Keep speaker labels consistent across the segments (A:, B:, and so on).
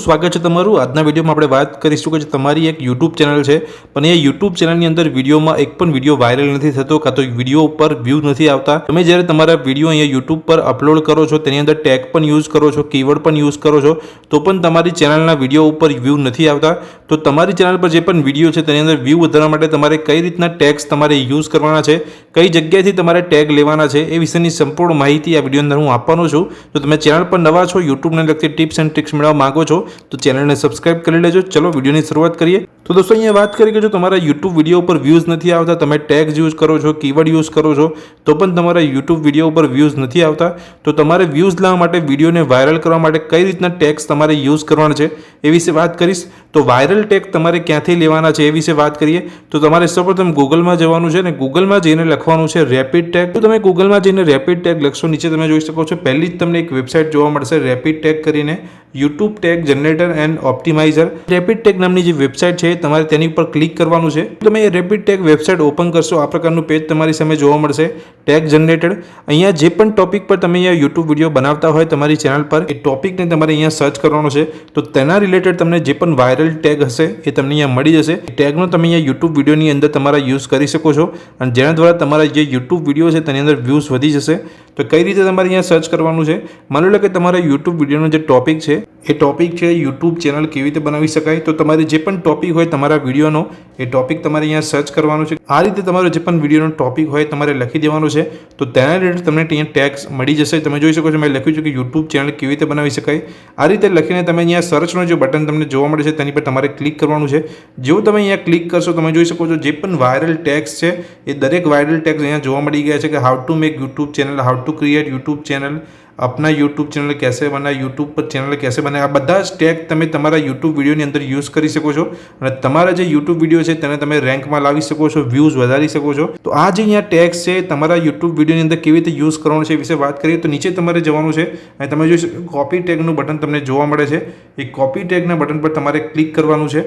A: સ્વાગત છે તમારું। આજના વિડીયોમાં આપણે વાત કરીશું કે તમારી એક YouTube ચેનલ છે પણ એ YouTube ચેનલની અંદર વિડીયોમાં એક પણ વિડીયો વાયરલ નથી થતો કાં તો વિડીયો ઉપર વ્યૂ નથી આવતા। તમે જ્યારે તમારા વિડીયો અહીંયા YouTube પર અપલોડ કરો છો તેની અંદર ટેગ પણ યુઝ કરો છો, કીવર્ડ પણ યુઝ કરો છો તો પણ તમારી ચેનલના વિડીયો ઉપર વ્યૂ નથી આવતા। તો તમારી ચેનલ પર જે પણ વિડીયો છે તેની અંદર વ્યૂ વધારવા માટે તમારે કઈ રીતના ટેગ્સ તમારે યુઝ કરવાના છે, કઈ જગ્યાએથી તમારે ટેગ લેવાના છે એ વિશેની સંપૂર્ણ માહિતી આ વિડીયો અંદર હું આપવાનો છું। તો તમે ચેનલ પર નવા છો, યુટ્યુબને લગતી ટિપ્સ એન્ડ ટ્રિક્સ મેળવવા માંગો છો તો ચેનલને સબસ્ક્રાઇબ કરી લેજો। ચલો વિડીયોની શરૂઆત કરીએ। તો દોસ્તો અહીંયા વાત કરીએ કે જો તમારા YouTube વિડીયો ઉપર વ્યૂઝ નથી આવતા, તમે ટેગ્સ યુઝ કરો છો, કીવર્ડ યુઝ કરો છો તો પણ તમારા YouTube વિડીયો ઉપર વ્યૂઝ નથી આવતા, તો તમારે વ્યૂઝ લાવવા માટે, વિડીયોને વાયરલ કરવા માટે કઈ રીતના ટેગ્સ તમારે યુઝ કરવાના છે એ વિશે વાત કરીશ। તો વાયરલ ટેગ તમારે ક્યાંથી લેવાના છે એ વિશે વાત કરીએ તો તમારે સૌપ્રથમ ગૂગલમાં જવાનું છે અને ગૂગલમાં જઈને લખવાનું છે રેપિડ ટેગ। તો તમે ગૂગલમાં જઈને રેપિડ ટેગ લખશો, નીચે તમે જોઈ શકો છો પહેલી જ તમને એક વેબસાઇટ જોવા મળશે રેપિડ ટેગ કરીને, YouTube tag generator and optimiser. Rapid tag નામની જે વેબસાઇટ છે તમારે તેની ઉપર ક્લિક કરવાનું છે। તમે એ રેપિડ ટેગ વેબસાઇટ ઓપન કરશો, આ પ્રકારનું પેજ તમારી સામે જોવા મળશે ટેગ જનરેટેડ। અહીંયા જે પણ ટોપિક પર તમે અહીંયા YouTube વિડીયો બનાવતા હોય તમારી ચેનલ પર, એ ટોપિકને તમારે અહીંયા સર્ચ કરવાનો છે તો તેના રિલેટેડ તમને જે પણ વાયરલ ટેગ હશે એ તમને અહીંયા મળી જશે। ટેગનો તમે અહીંયા YouTube વિડીયોની અંદર તમારા યુઝ કરી શકો છો અને જેના દ્વારા તમારા જે YouTube વિડીયો છે તેની અંદર વ્યૂઝ વધી જશે। તો કઈ રીતે તમારે અહીંયા સર્ચ કરવાનું છે, માની લો કે તમારા YouTube વિડીયોનો જે ટોપિક છે એ ટોપિક છે YouTube ચેનલ કેવી રીતે બનાવી શકાય, તો તમારે જે પણ ટોપિક હોય તમારા વિડીયોનો એ ટોપિક તમારે અહીંયા સર્ચ કરવાનું છે। આ રીતે તમારો જે પણ વિડીયોનો ટોપિક હોય તમારે લખી દેવાનું છે તો તેના રિલેટેડ તમને અહીંયા ટેગ્સ મળી જશે। તમે જોઈ શકો છો મેં લખ્યું છે કે YouTube ચેનલ કેવી રીતે બનાવી શકાય। આ રીતે લખીને તમે અહીંયા સર્ચનો જે બટન તમને જોવા મળે છે તેની પર તમારે ક્લિક કરવાનું છે। જેવું તમે અહીંયા ક્લિક કરશો તમે જોઈ શકો છો જે પણ વાયરલ ટેગ્સ છે એ દરેક વાયરલ ટેગ્સ અહીંયા જોવા મળી ગયા છે કે how to make YouTube channel, how to create YouTube channel, अपना YouTube चैनल कैसे बनाए, YouTube पर चैनल कैसे बनाए, आ બધા જ ટેગ તમે તમારા YouTube વિડીયોની અંદર યુઝ કરી શકો છો અને તમારા જે YouTube વિડીયો છે તેને તમે રેન્કમાં લાવી શકો છો, વ્યૂઝ વધારી શકો છો। તો આ જે અહીંયા ટેગ્સ છે તમારા YouTube વિડીયોની અંદર કેવી રીતે યુઝ કરવાનું છે એ વિશે વાત કરીએ તો નીચે તમારે જવાનું છે અને તમે જોઈ શકો કોપી ટેગનું બટન તમને જોવા મળે છે। એ કોપી ટેગના બટન પર તમારે ક્લિક કરવાનું છે।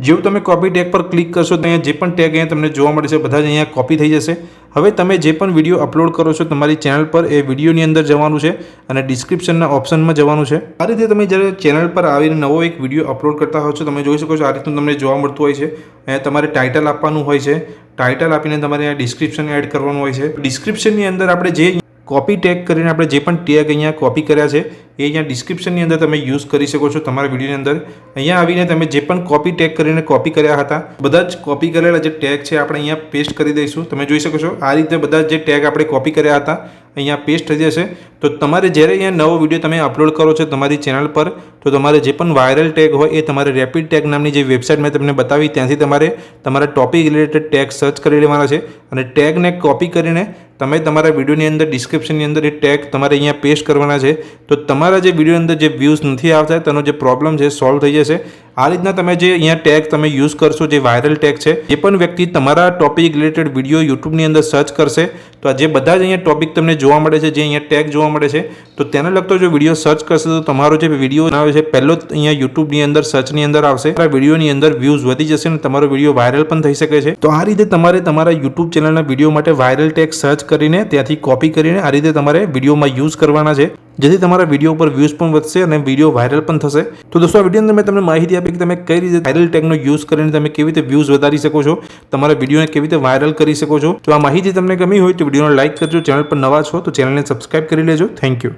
A: જેવું તમે કોપી ટેગ પર ક્લિક કરશો તો અહીંયા જે પણ ટેગ અહીંયા તમને જોવા મળે છે બધા જ અહીંયા કોપી થઈ જશે। હવે તમે જે પણ વિડીયો અપલોડ કરો છો તમારી ચેનલ પર એ વિડીયોની અંદર જવાનું છે અને ડિસ્ક્રિપ્શનના ઓપ્શનમાં જવાનું છે। આ રીતે તમે જ્યારે ચેનલ પર આવીને નવો એક વિડીયો અપલોડ કરતા હો છો તમે જોઈ શકો છો આ રીતનું તમને જોવા મળતું હોય છે। અહીંયા તમારે ટાઇટલ આપવાનું હોય છે, ટાઇટલ આપીને તમારે અહીંયા ડિસ્ક્રિપ્શન એડ કરવાનું હોય છે। ડિસ્ક્રિપ્શનની અંદર આપણે જે કોપી ટેગ કરીને આપણે જે પણ ટેગ અહીંયા કોપી કર્યા છે એ અહીંયા ડિસ્ક્રિપ્શનની અંદર તમે યુઝ કરી શકો છો તમારા વિડીયોની અંદર। અહીંયા આવીને તમે જે પણ કોપી ટેગ કરીને કોપી કર્યા હતા બધા જ કોપી કરેલા જે ટેગ છે આપણે અહીંયા પેસ્ટ કરી દઈશું। તમે જોઈ શકો છો આ રીતે બધા જે ટેગ આપણે કોપી કર્યા હતા અહીંયા પેસ્ટ થઈ જશે। તો તમારે જ્યારે અહીંયા નવો વિડીયો તમે અપલોડ કરો છો તમારી ચેનલ પર તો તમારે જે પણ વાયરલ ટેગ હોય એ તમારે રેપિડ ટેગ નામની જે વેબસાઇટ મેં તમને બતાવી ત્યાંથી તમારે તમારા ટોપિક રિલેટેડ ટેગ સર્ચ કરી લેવાના છે અને ટેગને કોપી કરીને તમે તમારા વિડીયોની અંદર ડિસ્ક્રિપ્શનની અંદર એ ટેગ તમારે અહીંયા પેસ્ટ કરવાના છે તો તમારા જે વિડીયોની અંદર જે વ્યૂઝ નથી આવતા તેનો જે પ્રોબ્લેમ છે સોલ્વ થઈ જશે। આ રીતના તમે જે અહીંયા ટેગ તમે યુઝ કરશો જે વાયરલ ટેગ છે જે પણ વ્યક્તિ તમારા ટોપિક રિલેટેડ વિડીયો યુટ્યુબની અંદર સર્ચ કરશે તો આ જે બધા જ અહીંયા ટોપિક તમને જોવા મળે છે, જે અહીંયા ટેગ જોવા મળે છે તો તેને લગતો જો વિડીયો સર્ચ કરશે તો તમારો જે વિડીયો આવે છે પહેલો જ અહીંયા યુટ્યુબની અંદર સર્ચની અંદર આવશે, આ વિડીયોની અંદર વ્યૂઝ વધી જશે અને તમારો વિડીયો વાયરલ પણ થઈ શકે છે। તો આ રીતે તમારે તમારા યુટ્યુબ ચેનલના વિડીયો માટે વાયરલ ટેગ સર્ચ કરીને ત્યાંથી કોપી કરીને આ રીતે તમારે વિડીયોમાં યુઝ કરવાના છે જેથી તમારા વિડીયો ઉપર વ્યૂઝ પણ વધશે અને વિડીયો વાયરલ પણ થશે। તો દોસ્તો આ વિડીયોની અંદર મેં તમને માહિતી આપી કે તમે કઈ રીતે વાયરલ ટેગનો યુઝ કરીને તમે કેવી રીતે વ્યૂઝ વધારી શકો છો, તમારા વિડીયોને કેવી રીતે વાયરલ કરી શકો છો। તો આ માહિતી તમને ગમી હોય તો વિડીયોને લાઇક કરજો, ચેનલ પર નવા છો તો ચેનલને સબસ્ક્રાઇબ કરી લેજો। Thank you.